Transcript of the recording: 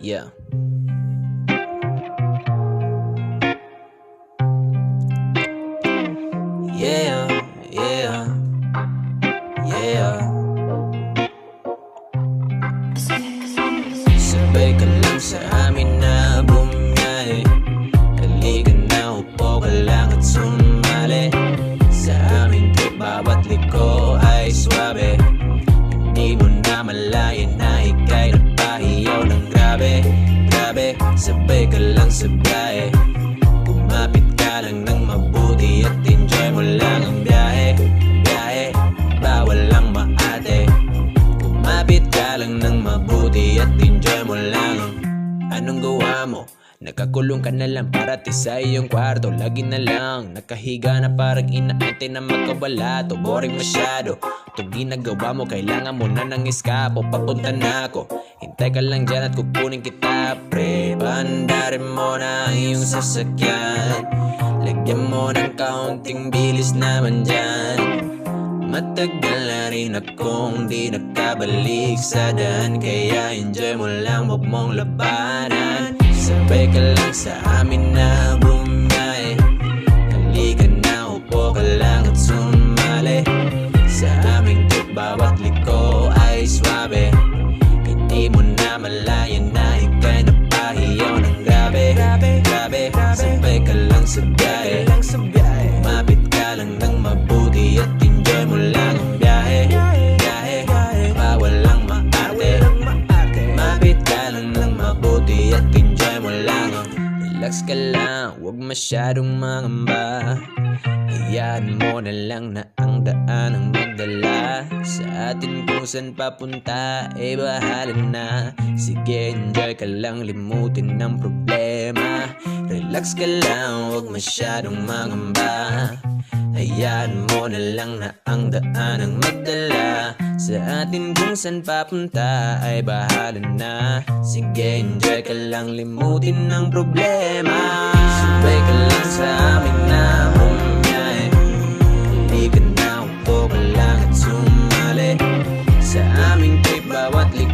Yeah. Yeah, yeah, yeah. Sabay ka lang sa amin na bumiyahe. Halika na, upo ka lang at sumali. Sa aming trip, bawat liko ay swabe. Hindi mo na malayan na ika'y napahiyaw ng grabe. Grabe, sabay ka lang sa biyahe. Kumapit ka lang ng mabuti at enjoy mo lang ang biyahe. Biyahe, bawal lang maate. Kumapit ka lang ng mabuti at enjoy mo lang. Anong gawa mo? Nakakulong ka na lang para sa iyong kwarto. Lagi na lang nakahiga na parang inaantay na magkawala. To boring masyado. Itong ginagawa mo, kailangan mo na ng eskapo. Papunta na ako, hintay ka lang dyan at kukunin kita. Pre, bandarin mo na ang iyong sasakyan. Lagyan mo ng kaunting bilis naman dyan. Matagal na rin akong di nakabalik sa daan. Kaya enjoy mo lang, huwag mong labanan. Sabay ka lang sa amin na bumiyahe. Halika na, upo ka lang at sumali. Sa aming trip, bawat liko ay swabe. Hindi mo na malayan na ika'y napahiyaw ng grabe. Grabe, sabay ka lang sa biyahe. Kumapit ka lang ng mabuti at enjoy mo lang ang biyahe. Biyahe, bawal lang maarte. Kumapit ka lang ng mabuti at enjoy mo lang. Relax ka lang, huwag masyadong mangamba. Hayaan mo na lang na ang daan ang magdala sa atin. Kung saan papunta ay bahala na. Sige, enjoy ka lang, limutin ng problema. Relax ka lang, huwag masyadong mangamba. Hayaan mo na lang na ang daan ang magdala sa atin. Kung saan papunta ay bahala na. Sige, enjoy ka lang, limutin ng problema. Sabay ka lang sa amin na bumiyahe. Halika na, upo ka lang at sumali. Sa aming trip, bawat liko